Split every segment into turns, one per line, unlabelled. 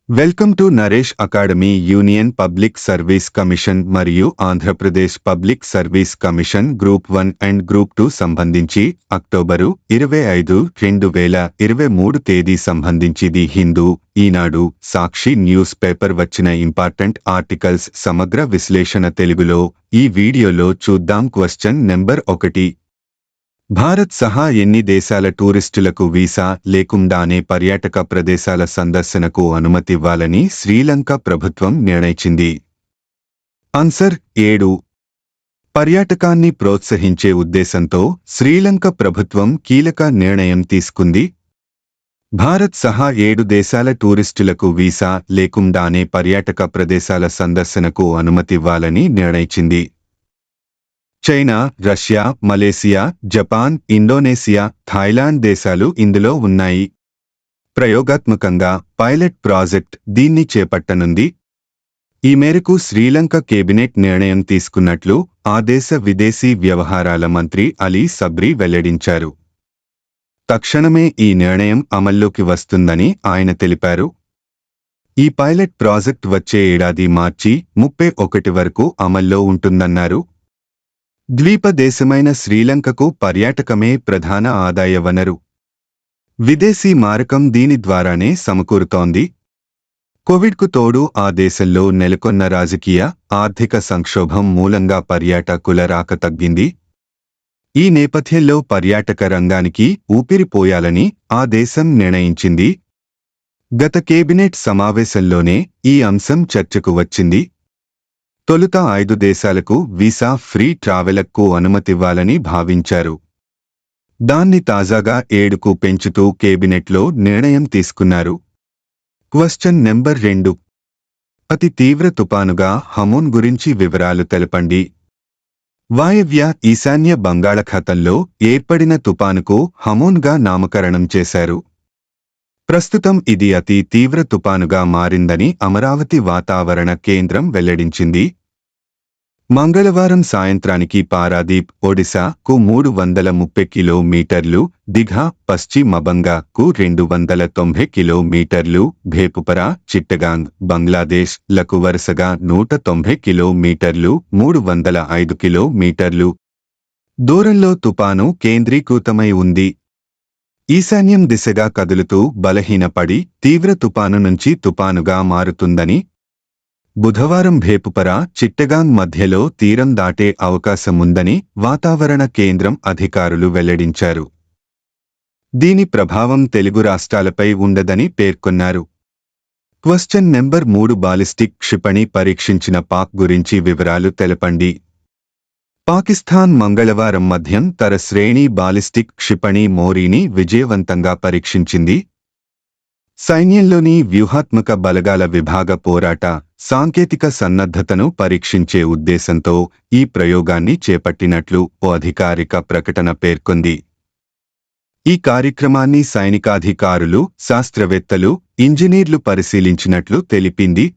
Welcome to Naresh academy. Union public service commission మరియు Andhra Pradesh public service commission group 1 and group 2 సంబంధించి October 25, 2023 తేదీ సంబంధించి the Hindu, Eenadu, Sakshi news paper వచ్చిన important articles సమగ్ర విశ్లేషణ తెలుగులో ఈ వీడియోలో చూద్దాం. Question number 1. భారత్ సహా ఎన్ని దేశాల టూరిస్టులకు వీసా లేకుండానే పర్యాటక ప్రదేశాల సందర్శనకు అనుమతివ్వాలని శ్రీలంక ప్రభుత్వం నిర్ణయించింది? ఆన్సర్ 7. పర్యాటకాన్ని ప్రోత్సహించే ఉద్దేశంతో శ్రీలంక ప్రభుత్వం కీలక నిర్ణయం తీసుకుంది. భారత్ సహా 7 దేశాల టూరిస్టులకు వీసా లేకుండానే పర్యాటక ప్రదేశాల సందర్శనకు అనుమతివ్వాలని నిర్ణయించింది. China, Russia, Malaysia, Japan, Indonesia, Thailand దేశాలు ఇందులో ఉన్నాయి. ప్రయోగాత్మకంగా పైలట్ ప్రాజెక్ట్ దీన్ని చేపట్టనుంది. ఈ మేరకు శ్రీలంక కేబినెట్ నిర్ణయం తీసుకున్నట్లు ఆ దేశ విదేశీ వ్యవహారాల మంత్రి అలీ సబ్రీ వెల్లడించారు. తక్షణమే ఈ నిర్ణయం అమల్లోకి వస్తుందని ఆయన తెలిపారు. ఈ పైలట్ ప్రాజెక్ట్ వచ్చే ఏడాది మార్చి 31 వరకు అమల్లో ఉంటుందన్నారు. ద్వీప దేశమైన శ్రీలంకకు పర్యాటకమే ప్రధాన ఆదాయ వనరు. విదేశీ మారకం దీని ద్వారానే సమకూరుతోంది. కోవిడ్కు తోడు ఆ దేశంలో నెలకొన్న రాజకీయ, ఆర్థిక సంక్షోభం మూలంగా పర్యాటకుల రాక తగ్గింది. ఈ నేపథ్యంలో పర్యాటక రంగానికి ఊపిరిపోయాలని ఆ దేశం నిర్ణయించింది. గత కేబినెట్ సమావేశంలోనే ఈ అంశం చర్చకు వచ్చింది. తొలుత 5 దేశాలకు వీసా ఫ్రీ ట్రావెల్కు అనుమతివ్వాలని భావించారు. దాన్ని తాజాగా 7కు పెంచుతూ కేబినెట్లో నిర్ణయం తీసుకున్నారు. Question number 2. అతి తీవ్ర తుపానుగా హమూన్ గురించి వివరాలు తెలపండి. వాయవ్య ఈశాన్య బంగాళాఖాతంలో ఏర్పడిన తుపానుకు హమూన్గా నామకరణం చేశారు. ప్రస్తుతం ఇది అతి తీవ్ర తుపానుగా మారిందని అమరావతి వాతావరణ కేంద్రం వెల్లడించింది. మంగళవారం సాయంత్రానికి పారాదీప్, ఒడిశాకు 330 కిలోమీటర్లు, దిఘా, పశ్చిమ బంగాకు 290 కిలోమీటర్లు, భేపుపరా, చిట్టగాంగ్, బంగ్లాదేశ్ లకు వరుసగా 190 కిలోమీటర్లు, 305 కిలోమీటర్లు దూరంలో తుపాను కేంద్రీకృతమై ఉంది. ఈశాన్యం దిశగా కదులుతూ బలహీనపడి తీవ్ర తుపాను నుంచి తుపానుగా మారుతుందని, బుధవారం భేపుపరా, చిట్టగాంగ్ మధ్యలో తీరం దాటే అవకాశముందని వాతావరణ కేంద్రం అధికారులు వెల్లడించారు. దీని ప్రభావం తెలుగు రాష్ట్రాలపై ఉండదని పేర్కొన్నారు. Question number 3. బాలిస్టిక్ క్షిపణి పరీక్షించిన పాక్ గురించి వివరాలు తెలపండి. పాకిస్తాన్ మంగళవారం మధ్యంతర శ్రేణి బాలిస్టిక్ క్షిపణి మోరీని విజయవంతంగా పరీక్షించింది. సైన్యంలోని వ్యూహాత్మక బలగాల విభాగ పోరాట, సాంకేతిక సన్నద్ధతను పరీక్షించే ఉద్దేశంతో ఈ ప్రయోగాన్ని చేపట్టినట్లు ఓ అధికారిక ప్రకటన పేర్కొంది. ఈ కార్యక్రమాన్ని సైనికాధికారులు, శాస్త్రవేత్తలు, ఇంజనీర్లు పరిశీలించినట్లు తెలిపింది.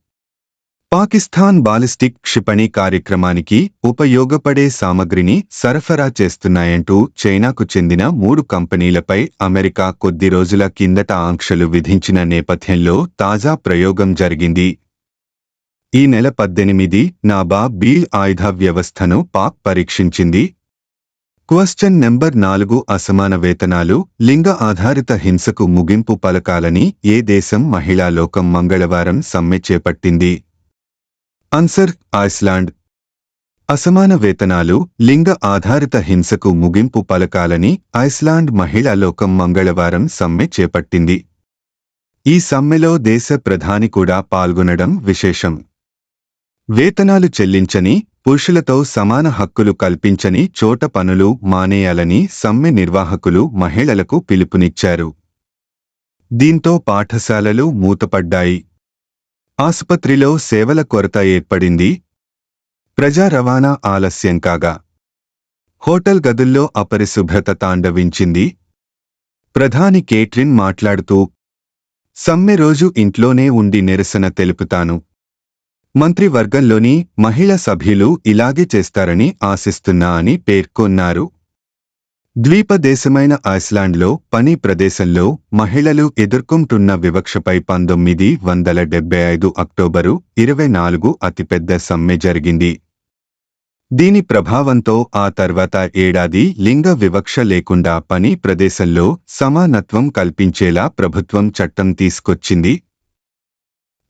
పాకిస్తాన్ బాలిస్టిక్ క్షిపణి కార్యక్రమానికి ఉపయోగపడే సామగ్రిని సరఫరా చేస్తున్నాయంటూ చైనాకు చెందిన 3 కంపెనీలపై అమెరికా కొద్ది రోజుల కిందట ఆంక్షలు విధించిన నేపథ్యంలో తాజా ప్రయోగం జరిగింది. ఈ నెల 18 నాబా బీల్ ఆయుధ వ్యవస్థను పాక్ పరీక్షించింది. Question number 4. అసమాన వేతనాలు, లింగ ఆధారిత హింసకు ముగింపు పలకాలని ఏ దేశం మహిళా లోకం మంగళవారం సమ్మె చేపట్టింది? Answer Iceland. అసమాన వేతనాలు, లింగ ఆధారిత హింసకు ముగింపు పలకాలని ఐస్లాండ్ మహిళా లోకం మంగళవారం సమ్మె చేపట్టింది. ఈ సమ్మెలో దేశ ప్రధాని కూడా పాల్గొనడం విశేషం. వేతనాలు చెల్లించని, పురుషులతో సమాన హక్కులు కల్పించని చోట పనులు మానేయాలని సమ్మె నిర్వాహకులు మహిళలకు పిలుపునిచ్చారు. దీంతో పాఠశాలలు మూతపడ్డాయి. ఆసుపత్రిలో సేవల కొరత ఏర్పడింది. ప్రజా రవాణా ఆలస్యం కాగా హోటల్ గదుల్లో అపరిశుభ్రత తాండవించింది. ప్రధాని కేట్రిన్ మాట్లాడుతూ, సమ్మె రోజు ఇంట్లోనే ఉండి నిరసన తెలుపుతాను. మంత్రివర్గంలోని మహిళా సభ్యులు ఇలాగే చేస్తారని ఆశిస్తున్నా అని పేర్కొన్నారు. ద్వీప దేశమైన ఐస్లాండ్లో పని ప్రదేశంలో మహిళలు ఎదుర్కొంటున్న వివక్షపై 1975 అక్టోబరు 24 అతిపెద్ద సమ్మె జరిగింది. దీని ప్రభావంతో ఆ తర్వాత ఏడాది లింగ వివక్ష లేకుండా పని ప్రదేశంలో సమానత్వం కల్పించేలా ప్రభుత్వం చట్టం తీసుకొచ్చింది.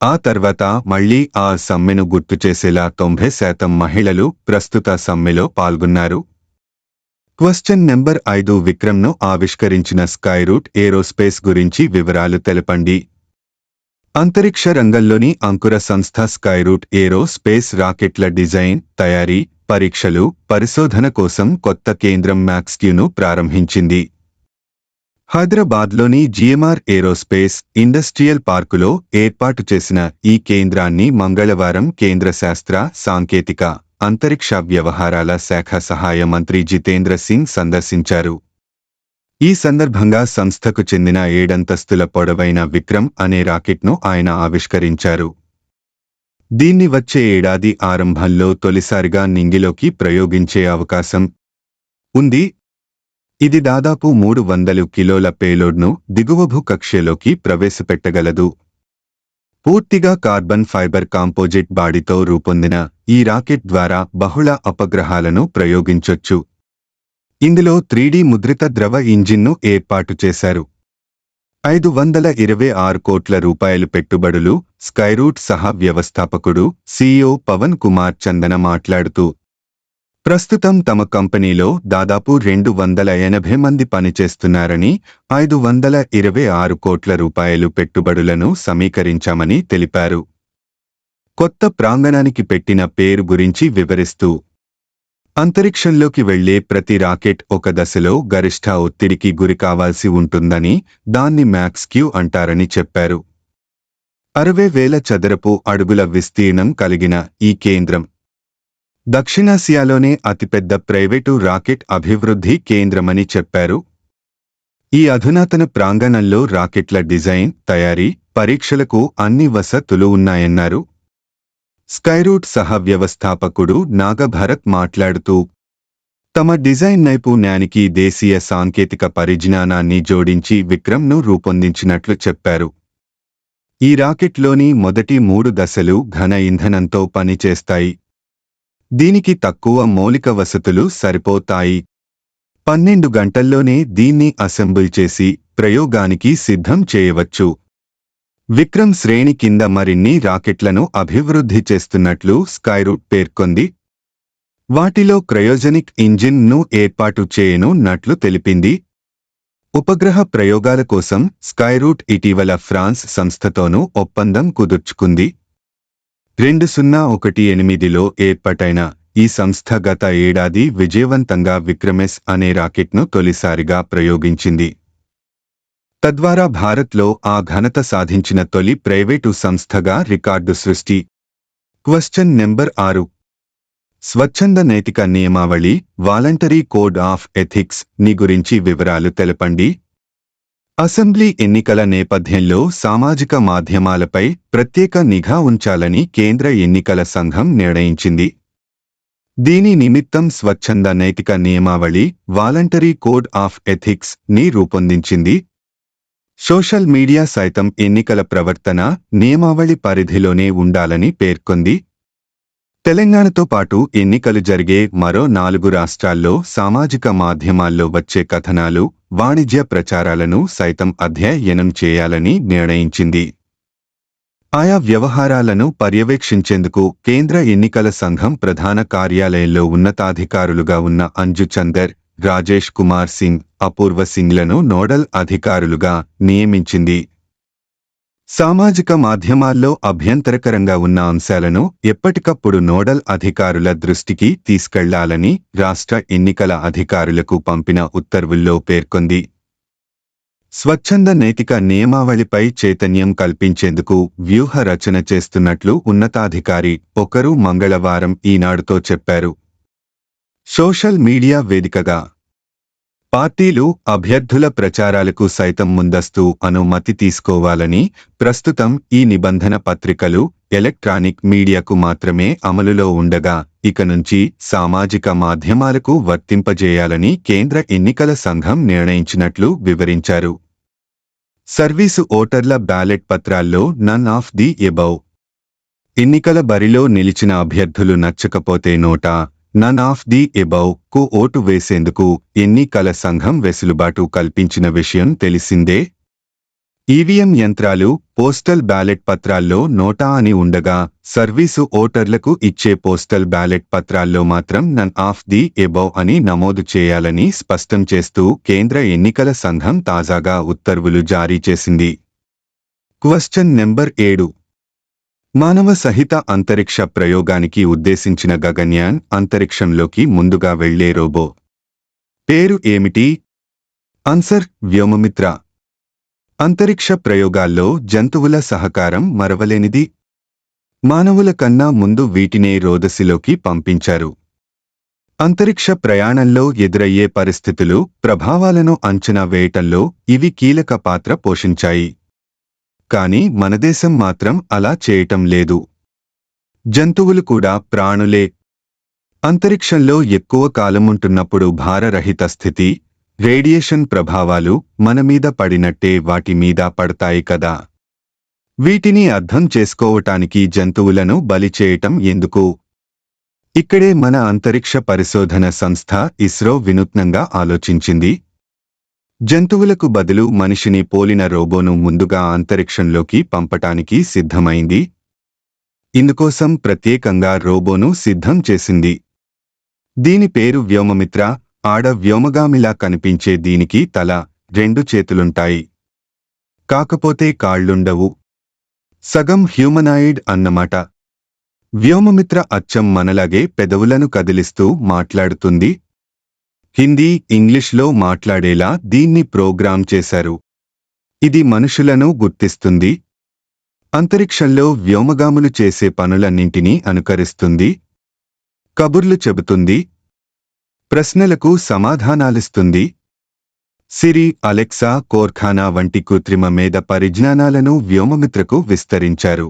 ఆ తర్వాత మళ్లీ ఆ సమ్మెను గుర్తుచేసేలా 90% మహిళలు ప్రస్తుత సమ్మెలో పాల్గొన్నారు. క్వశ్చన్ నెంబర్ 5 విక్రమ్ను ఆవిష్కరించిన స్కైరూట్ ఏరోస్పేస్ గురించి వివరాలు తెలపండి. అంతరిక్ష రంగంలోని అంకుర సంస్థ స్కైరూట్ ఏరోస్పేస్ రాకెట్ల డిజైన్, తయారీ, పరీక్షలు, పరిశోధన కోసం కొత్త కేంద్రం మ్యాక్స్క్యూను ప్రారంభించింది. హైదరాబాద్లోని జిఎంఆర్ ఏరోస్పేస్ ఇండస్ట్రియల్ పార్కులో ఏర్పాటు చేసిన ఈ కేంద్రాన్ని మంగళవారం కేంద్ర శాస్త్ర, సాంకేతిక, అంతరిక్ష వ్యవహారాల శాఖ సహాయ మంత్రి జితేంద్ర సింగ్ సందర్శించారు. ఈ సందర్భంగా సంస్థకు చెందిన 7 అంతస్తుల పొడవైన విక్రమ్ అనే రాకెట్ను ఆయన ఆవిష్కరించారు. దీన్ని వచ్చే ఏడాది ఆరంభంలో తొలిసారిగా నింగిలోకి ప్రయోగించే అవకాశం ఉంది. ఇది దాదాపు 300 కిలోల పేలోడ్ను దిగువభూ కక్ష్యలోకి ప్రవేశపెట్టగలదు. పూర్తిగా కార్బన్ ఫైబర్ కాంపోజిట్ బాడీతో రూపొందిన ఈ రాకెట్ ద్వారా బహుళ అపగ్రహాలను ప్రయోగించొచ్చు. ఇందులో 3D ముద్రిత ద్రవ ఇంజిన్ను ఏర్పాటు చేశారు. 526 కోట్ల రూపాయలు పెట్టుబడులు. స్కైరూట్ సహ వ్యవస్థాపకుడు, CEO పవన్ కుమార్ చందన మాట్లాడుతూ, ప్రస్తుతం తమ కంపెనీలో దాదాపు 280 మంది పనిచేస్తున్నారని, 526 కోట్ల రూపాయలు పెట్టుబడులను సమీకరించామని తెలిపారు. కొత్త ప్రాంగణానికి పెట్టిన పేరు గురించి వివరిస్తూ, అంతరిక్షంలోకి వెళ్లే ప్రతి రాకెట్ ఒక దశలో గరిష్ట ఒత్తిడికి గురికావాల్సి ఉంటుందని, దాన్ని మ్యాక్స్క్యూ అంటారని చెప్పారు. 60,000 చదరపు అడుగుల విస్తీర్ణం కలిగిన ఈ కేంద్రం దక్షిణాసియాలోనే అతిపెద్ద ప్రైవేటు రాకెట్ అభివృద్ధి కేంద్రమని చెప్పారు. ఈ అధునాతన ప్రాంగణంలో రాకెట్ల డిజైన్, తయారీ, పరీక్షలకు అన్ని వసతులు ఉన్నాయన్నారు. స్కైరూట్ సహ వ్యవస్థాపకుడు నాగభరత్ మాట్లాడుతూ, తమ డిజైన్ నైపుణ్యానికి దేశీయ సాంకేతిక పరిజ్ఞానాన్ని జోడించి విక్రమ్ను రూపొందించినట్లు చెప్పారు. ఈ రాకెట్లోని మొదటి 3 దశలు ఘన ఇంధనంతో పనిచేస్తాయి. దీనికి తక్కువ మౌలిక వసతులు సరిపోతాయి. 12 గంటల్లోనే దీన్ని అసెంబుల్ చేసి ప్రయోగానికి సిద్ధం చేయవచ్చు. విక్రమ్ శ్రేణి కింద మరిన్ని రాకెట్లను అభివృద్ధి చేస్తున్నట్లు స్కైరూట్ పేర్కొంది. వాటిలో క్రయోజెనిక్ ఇంజిన్ ను ఏర్పాటు చేయనున్నట్లు తెలిపింది. ఉపగ్రహ ప్రయోగాల కోసం స్కైరూట్ ఇటీవల ఫ్రాన్స్ సంస్థతోనూ ఒప్పందం కుదుర్చుకుంది. 2018లో ఏర్పాటైన ఈ సంస్థ గత ఏడాది విజయవంతంగా విక్రమెస్ అనే రాకెట్ను తొలిసారిగా ప్రయోగించింది. తద్వారా భారత్లో ఆ ఘనత సాధించిన తొలి ప్రైవేటు సంస్థగా రికార్డు సృష్టి. క్వశ్చన్ నెంబర్ 6 స్వచ్ఛంద నైతిక నియమావళి వాలంటరీ కోడ్ ఆఫ్ ఎథిక్స్ ని గురించి వివరాలు తెలపండి. అసెంబ్లీ ఎన్నికల నేపథ్యంలో సామాజిక మాధ్యమాలపై ప్రత్యేక నిఘా ఉంచాలని కేంద్ర ఎన్నికల సంఘం నిర్ణయించింది. దీని నిమిత్తం స్వచ్ఛంద నైతిక నియమావళి వాలంటరీ కోడ్ ఆఫ్ ఎథిక్స్ ని రూపొందించింది. సోషల్ మీడియా సైతం ఎన్నికల ప్రవర్తన నియమావళి పరిధిలోనే ఉండాలని పేర్కొంది. తెలంగాణతో పాటు ఎన్నికలు జరిగే మరో 4 రాష్ట్రాల్లో సామాజిక మాధ్యమాల్లో వచ్చే కథనాలు, వాణిజ్య ప్రచారాలను సైతం అధ్యయనం చేయాలని నిర్ణయించింది. ఆయా వ్యవహారాలను పర్యవేక్షించేందుకు కేంద్ర ఎన్నికల సంఘం ప్రధాన కార్యాలయంలో ఉన్నతాధికారులుగా ఉన్న అంజు చందర్, రాజేష్ కుమార్ సింగ్, అపూర్వ సింగ్లను నోడల్ అధికారులుగా నియమించింది. సామాజిక మాధ్యమాల్లో అభ్యంతరకరంగా ఉన్న అంశాలను ఎప్పటికప్పుడు నోడల్ అధికారుల దృష్టికి తీసుకెళ్లాలని రాష్ట్ర ఎన్నికల అధికారులకు పంపిన ఉత్తర్వుల్లో పేర్కొంది. స్వచ్ఛంద నైతిక నియమావళిపై చైతన్యం కల్పించేందుకు వ్యూహ రచన చేస్తున్నట్లు ఉన్నతాధికారి ఒకరు మంగళవారం ఈనాడుతో చెప్పారు. సోషల్ మీడియా వేదికగా పార్టీలు అభ్యర్థుల ప్రచారాలకు సైతం ముందస్తు అనుమతి తీసుకోవాలని, ప్రస్తుతం ఈ నిబంధన పత్రికలు, ఎలక్ట్రానిక్ మీడియాకు మాత్రమే అమలులో ఉండగా ఇక నుంచి సామాజిక మాధ్యమాలకు వర్తింపజేయాలని కేంద్ర ఎన్నికల సంఘం నిర్ణయించినట్లు వివరించారు. సర్వీసు ఓటర్ల బ్యాలెట్ పత్రాల్లో నన్ ఆఫ్ ది ఎబవ్. ఎన్నికల బరిలో నిలిచిన అభ్యర్థులు నచ్చకపోతే నన్ ఆఫ్ ది ఎబవ్ కు ఓటు వేసేందుకు ఎన్నికల సంఘం వెసులుబాటు కల్పించిన విషయం తెలిసిందే. ఈవీఎం యంత్రాలు, పోస్టల్ బ్యాలెట్ పత్రాల్లో నోటా అని ఉండగా సర్వీసు ఓటర్లకు ఇచ్చే పోస్టల్ బ్యాలెట్ పత్రాల్లో మాత్రం నన్ ఆఫ్ ది ఎబవ్ అని నమోదు చేయాలని స్పష్టం చేస్తూ కేంద్ర ఎన్నికల సంఘం తాజాగా ఉత్తర్వులు జారీ చేసింది. Question number 7. మానవ సహిత అంతరిక్ష ప్రయోగానికి ఉద్దేశించిన గగన్యాన్ అంతరిక్షంలోకి ముందుగా వెళ్లే రోబో పేరు ఏమిటి? ఆన్సర్: వ్యోమమిత్ర. అంతరిక్ష ప్రయోగాల్లో జంతువుల సహకారం మరవలేనిది. మానవుల కన్నా ముందు వీటినే రోదసిలోకి పంపించారు. అంతరిక్ష ప్రయాణంలో ఎదురయ్యే పరిస్థితులు, ప్రభావాలను అంచనా వేయటంలో ఇవి కీలక పాత్ర పోషించాయి. కానీ మనదేశం మాత్రం అలా చేయటం లేదు. జంతువులు కూడా ప్రాణులే. అంతరిక్షంలో ఎక్కువ కాలముంటున్నప్పుడు భారరహిత స్థితి, రేడియేషన్ ప్రభావాలు మన మీద పడినట్టే వాటి మీద పడతాయి కదా. వీటిని అర్థం చేసుకోవటానికి జంతువులను బలి చేయటం ఎందుకు? ఇక్కడే మన అంతరిక్ష పరిశోధన సంస్థ ఇస్రో వినూత్నంగా ఆలోచించింది. జంతువులకు బదులు మనిషిని పోలిన రోబోను ముందుగా అంతరిక్షంలోకి పంపటానికి సిద్ధమైంది. ఇందుకోసం ప్రత్యేకంగా రోబోను సిద్ధం చేసింది. దీని పేరు వ్యోమమిత్ర. ఆడ వ్యోమగామిలా కనిపించే దీనికి తల, 2 చేతులుంటాయి. కాకపోతే కాళ్లుండవు. సగం హ్యూమనాయిడ్ అన్నమాట. వ్యోమమిత్ర అచ్చం మనలాగే పెదవులను కదిలిస్తూ మాట్లాడుతుంది. హిందీ, ఇంగ్లీష్లో మాట్లాడేలా దీన్ని ప్రోగ్రామ్ చేశారు. ఇది మనుషులను గుర్తిస్తుంది. అంతరిక్షంలో వ్యోమగాములు చేసే పనులన్నింటినీ అనుకరిస్తుంది. కబుర్లు చెబుతుంది. ప్రశ్నలకు సమాధానాలిస్తుంది. సిరి, అలెక్సా, కోర్ఖానా వంటి కృత్రిమ మేధ పరిజ్ఞానాలను వ్యోమమిత్రకు విస్తరించారు.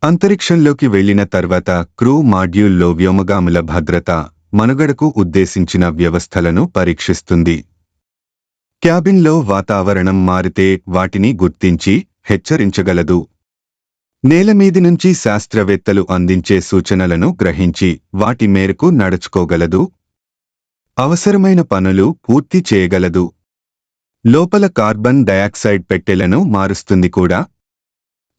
అంతరిక్షంలోకి వెళ్లిన తర్వాత క్రూ మాడ్యూల్లో వ్యోమగాముల భద్రత, మనుగడకు ఉద్దేశించిన వ్యవస్థలను పరీక్షిస్తుంది. క్యాబిన్లో వాతావరణం మారితే వాటిని గుర్తించి హెచ్చరించగలదు. నేలమీది నుంచి శాస్త్రవేత్తలు అందించే సూచనలను గ్రహించి వాటి మేరకు నడుచుకోగలదు. అవసరమైన పనులు పూర్తి చేయగలదు. లోపల కార్బన్ డయాక్సైడ్ పెట్టెలను మారుస్తుంది కూడా.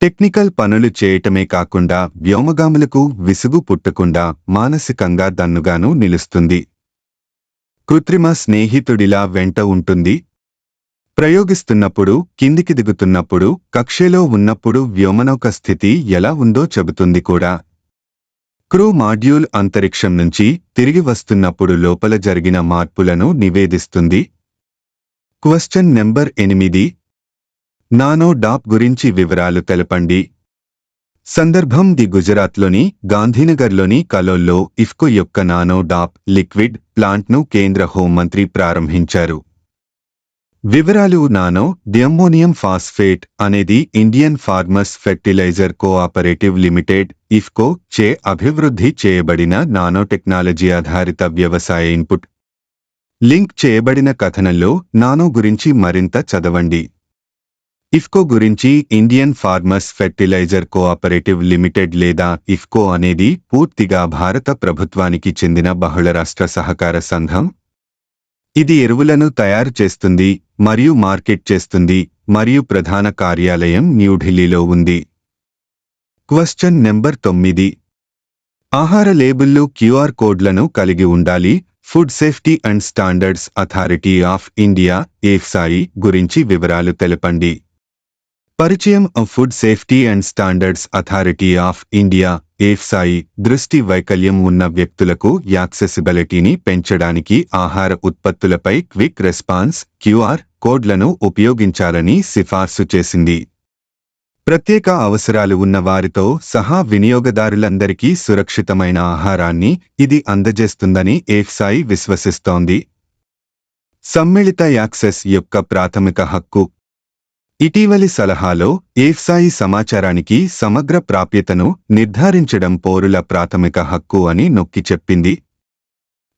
టెక్నికల్ పనులు చేయటమే కాకుండా వ్యోమగాములకు విసుగు పుట్టకుండా మానసికంగా దన్నుగాను నిలుస్తుంది. కృత్రిమ స్నేహితుడిలా వెంట ఉంటుంది. ప్రయోగిస్తున్నప్పుడు, కిందికి దిగుతున్నప్పుడు, కక్షలో ఉన్నప్పుడు వ్యోమనౌక స్థితి ఎలా ఉందో చెబుతుంది కూడా. క్రూ మాడ్యూల్ అంతరిక్షం నుంచి తిరిగి వస్తున్నప్పుడు లోపల జరిగిన మార్పులను నివేదిస్తుంది. Question number 8. నానో డాప్ గురించి వివరాలు తెలపండి. సందర్భం: ది గుజరాత్లోని గాంధీనగర్లోని కలోల్లో ఇఫ్కో యొక్క నానో డాప్ లిక్విడ్ ప్లాంట్ను కేంద్ర హోంమంత్రి ప్రారంభించారు. వివరాలు: నానో డిఅమ్మోనియం ఫాస్ఫేట్ అనేది Indian farmers fertiliser cooperative limited IFFCO చే అభివృద్ధి చేయబడిన నానోటెక్నాలజీ ఆధారిత వ్యవసాయ ఇన్పుట్. లింక్ చేయబడిన కథనంలో నానో గురించి మరింత చదవండి. ఇఫ్కో గురించి: Indian farmers fertiliser cooperative limited లేదా ఇఫ్కో అనేది పూర్తిగా భారత ప్రభుత్వానికి చెందిన బహుళరాష్ట్ర సహకార సంఘం. ఇది ఎరువులను తయారు చేస్తుంది మరియు మార్కెట్ చేస్తుంది మరియు ప్రధాన కార్యాలయం న్యూఢిల్లీలో ఉంది. Question number 9. ఆహార లేబుళ్లు క్యూఆర్ కోడ్లను కలిగి ఉండాలి. Food safety and standards authority of India FSSAI గురించి వివరాలు తెలపండి. పరిచయం: food safety and standards authority of India FSSAI దృష్టి వైకల్యం ఉన్న వ్యక్తులకు యాక్సెసిబిలిటీని పెంచడానికి ఆహార ఉత్పత్తులపై క్విక్ రెస్పాన్స్ క్యూఆర్ కోడ్లను ఉపయోగించాలని సిఫార్సు చేసింది. ప్రత్యేక అవసరాలు ఉన్న వారితో సహా వినియోగదారులందరికీ సురక్షితమైన ఆహారాన్ని ఇది అందజేస్తుందని ఎఫ్సాయి విశ్వసిస్తోంది. సమ్మిళిత యాక్సెస్ యొక్క ప్రాథమిక హక్కు. ఇటీవలి సలహాలో ఎఫ్సాయి సమాచారానికి సమగ్ర ప్రాప్యతను నిర్ధారించడం పౌరుల ప్రాథమిక హక్కు అని నొక్కి చెప్పింది.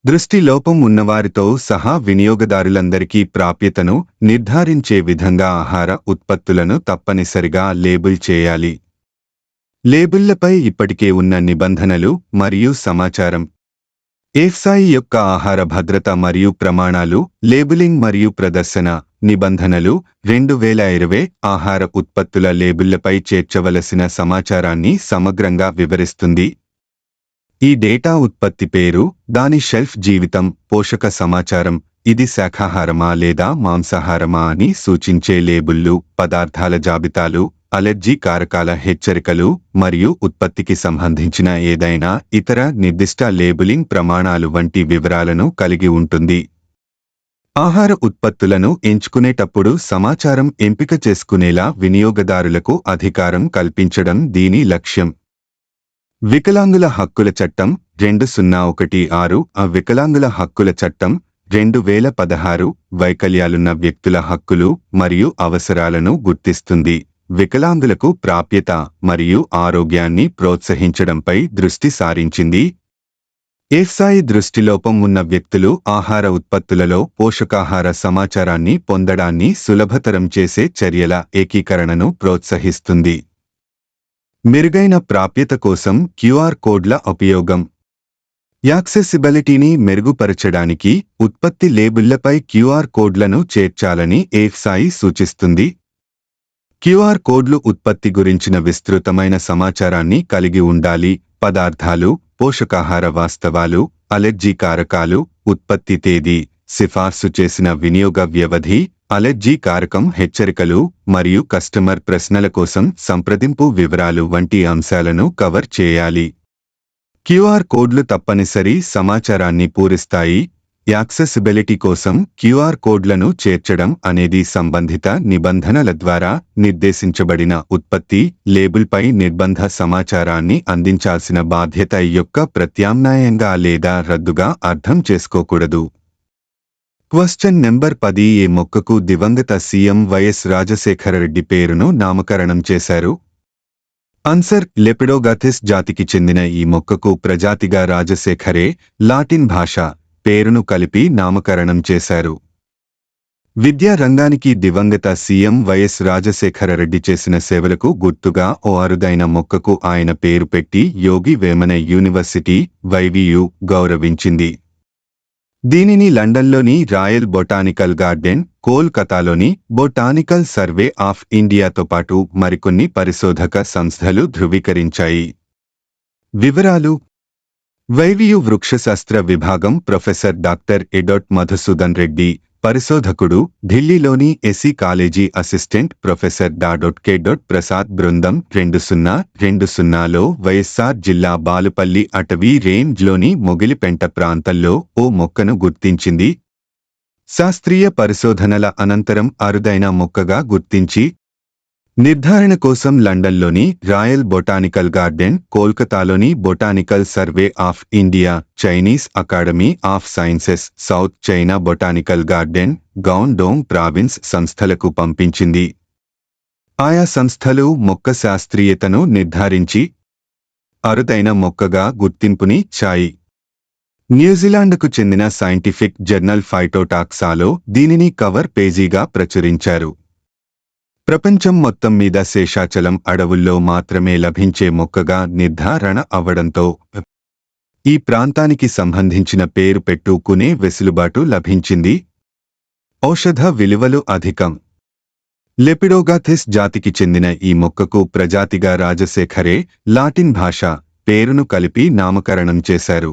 దృష్టి లోపం ఉన్నవారితో సహా వినియోగదారులందరికీ ప్రాప్యతను నిర్ధారించే విధంగా ఆహార ఉత్పత్తులను తప్పనిసరిగా లేబుల్ చేయాలి. లేబుళ్లపై ఇప్పటికే ఉన్న నిబంధనలు మరియు సమాచారం. ఎఫ్సాయి యొక్క ఆహార భద్రత మరియు ప్రమాణాలు, లేబులింగ్ మరియు ప్రదర్శన నిబంధనలు 2020 ఆహార ఉత్పత్తుల లేబుళ్లపై చేర్చవలసిన సమాచారాన్ని సమగ్రంగా వివరిస్తుంది. ఈ డేటా ఉత్పత్తి పేరు, దాని షెల్ఫ్ జీవితం, పోషక సమాచారం, ఇది శాఖాహారమా లేదా మాంసాహారమా అని సూచించే లేబుళ్లు, పదార్థాల జాబితాలు, అలెర్జీ కారకాల హెచ్చరికలు మరియు ఉత్పత్తికి సంబంధించిన ఏదైనా ఇతర నిర్దిష్ట లేబులింగ్ ప్రమాణాలు వంటి వివరాలను కలిగి ఉంటుంది. ఆహార ఉత్పత్తులను ఎంచుకునేటప్పుడు సమాచారం ఎంపిక చేసుకునేలా వినియోగదారులకు అధికారం కల్పించడం దీని లక్ష్యం. వికలాంగుల హక్కుల చట్టం 2016 వికలాంగుల హక్కుల చట్టం 2016 వైకల్యాలున్న వ్యక్తుల హక్కులు మరియు అవసరాలను గుర్తిస్తుంది. వికలాంగులకు ప్రాప్యత మరియు ఆరోగ్యాన్ని ప్రోత్సహించడంపై దృష్టి సారించింది. ఎఫ్సాయి దృష్టిలోపం ఉన్న వ్యక్తులు ఆహార ఉత్పత్తులలో పోషకాహార సమాచారాన్ని పొందడాన్ని సులభతరం చేసే చర్యల ఏకీకరణను ప్రోత్సహిస్తుంది. మెరుగైన ప్రాప్యత కోసం క్యూఆర్ కోడ్ల ఉపయోగం. యాక్సెసిబిలిటీని మెరుగుపరచడానికి ఉత్పత్తి లేబుళ్లపై క్యూఆర్ కోడ్లను చేర్చాలని ఎఫ్సాయి సూచిస్తుంది. క్యూఆర్ కోడ్లు ఉత్పత్తి గురించిన విస్తృతమైన సమాచారాన్ని కలిగి ఉండాలి. పదార్థాలు, పోషకాహార వాస్తవాలు, అలెర్జీ కారకాలు, ఉత్పత్తి తేదీ, సిఫార్సు చేసిన వినియోగ వ్యవధి, అలెర్జీ కారకం హెచ్చరికలు మరియు కస్టమర్ ప్రశ్నల కోసం సంప్రదింపు వివరాలు వంటి అంశాలను కవర్ చేయాలి. క్యూఆర్ కోడ్లు తప్పనిసరి సమాచారాన్ని పూరిస్తాయి. యాక్సెసిబిలిటీ కోసం క్యూఆర్ కోడ్లను చేర్చడం అనేది సంబంధిత నిబంధనల ద్వారా నిర్దేశించబడిన ఉత్పత్తి లేబుల్పై నిర్బంధ సమాచారాన్ని అందించాల్సిన బాధ్యత యొక్క ప్రత్యామ్నాయంగా లేదా రద్దుగా అర్థం చేసుకోకూడదు. Question number 10. ఏ మొక్కకు దివంగత సీఎం వైఎస్ రాజశేఖరరెడ్డి పేరును నామకరణం చేశారు? ఆన్సర్: లెపిడోగాథిస్ జాతికి చెందిన ఈ మొక్కకు ప్రజాతిగా రాజశేఖరే, లాటిన్ భాష పేరును కలిపి నామకరణం చేశారు. విద్యా రంగానికి దివంగత సీఎం వైఎస్ రాజశేఖరరెడ్డి చేసిన సేవలకు గుర్తుగా ఓ అరుదైన మొక్కకు ఆయన పేరు పెట్టి యోగి వేమన యూనివర్సిటీ వైవియు గౌరవించింది. దీనిని లండన్లోని రాయల్ బొటానికల్ గార్డెన్, కోల్కతాలోని బొటానికల్ సర్వే ఆఫ్ ఇండియాతో పాటు మరికొన్ని పరిశోధక సంస్థలు ధృవీకరించాయి. వివరాలు: వైవియు వృక్షశాస్త్ర విభాగం ప్రొఫెసర్ డాక్టర్ ఎడోట్ మధుసూదన్ రెడ్డి, పరిశోధకుడు, ఢిల్లీలోని ఎస్సీ కాలేజీ అసిస్టెంట్ ప్రొఫెసర్ డా.కె. ప్రసాద్ బృందం 2020లో వైఎస్ఆర్ జిల్లా బాలుపల్లి అటవీ రేంజ్లోని మొగిలిపెంట ప్రాంతంలో ఓ మొక్కను గుర్తించింది. శాస్త్రీయ పరిశోధనల అనంతరం అరుదైన మొక్కగా గుర్తించి నిర్ధారణ కోసం లండన్లోని రాయల్ బొటానికల్ గార్డెన్, కోల్కతాలోని botanical survey of India, Chinese academy of sciences, south China botanical garden, Guangdong province సంస్థలకు పంపించింది. ఆయా సంస్థలు మొక్క శాస్త్రీయతను నిర్ధారించి అరుదైన మొక్కగా గుర్తింపునిచ్చాయి. న్యూజిలాండ్కు చెందిన సైంటిఫిక్ జర్నల్ ఫైటోటాక్సాలో దీనిని కవర్ పేజీగా ప్రచురించారు. ప్రపంచం మొత్తం మీద శేషాచలం అడవుల్లో మాత్రమే లభించే మొక్కగా నిర్ధారణ అవ్వడంతో ఈ ప్రాంతానికి సంబంధించిన పేరు పెట్టుకునే వెసులుబాటు లభించింది. ఔషధ విలువలు అధికం. లెపిడోగాథిస్ జాతికి చెందిన ఈ మొక్కకు ప్రజాతిగా రాజశేఖరే, లాటిన్ భాష పేరును కలిపి నామకరణం చేశారు.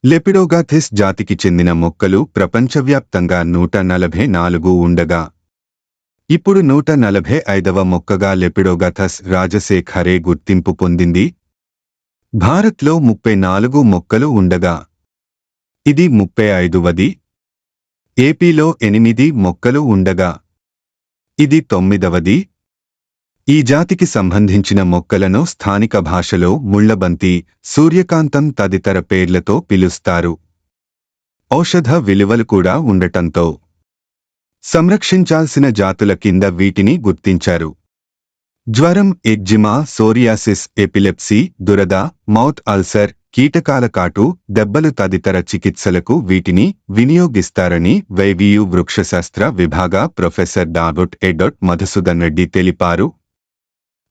లెపిడోగాథిస్ జాతికి చెందిన మొక్కలు ప్రపంచవ్యాప్తంగా 144 ఉండగా ఇప్పుడు 145వ మొక్కగా లెపిడోగాథస్ రాజశేఖరే గుర్తింపు పొందింది. భారత్లో 34 మొక్కలు ఉండగా ఇది 35వది. ఏపీలో 8 మొక్కలు ఉండగా ఇది 9వది. ఈ జాతికి సంబంధించిన మొక్కలను స్థానిక భాషలో ముళ్లబంతి, సూర్యకాంతం తదితర పేర్లతో పిలుస్తారు. ఔషధ విలువలు కూడా ఉండటంతో సంరక్షించాల్సిన జాతుల కింద వీటిని గుర్తించారు. జ్వరం, ఎగ్జిమా, సోరియాసిస్, ఎపిలెప్సీ, దురద, మౌత్ అల్సర్, కీటకాల కాటు, దెబ్బలు తదితర చికిత్సలకు వీటిని వినియోగిస్తారని వైవియు వృక్షశాస్త్ర విభాగ ప్రొఫెసర్ డాక్టర్ మధుసూదన్ రెడ్డి తెలిపారు.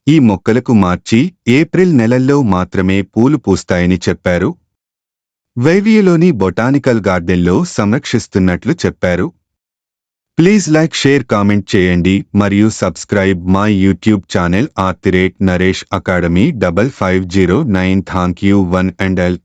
ఈ మొక్కలకు మార్చి, ఏప్రిల్ నెలల్లో మాత్రమే పూలు పూస్తాయని చెప్పారు. వైవియులోని బొటానికల్ గార్డెన్లో సంరక్షిస్తున్నట్లు చెప్పారు. ప్లీజ్ లైక్, షేర్, కామెంట్ చేయండి మరియు subscribe my YouTube channel @Naresh academy 5509. Thank you one and all.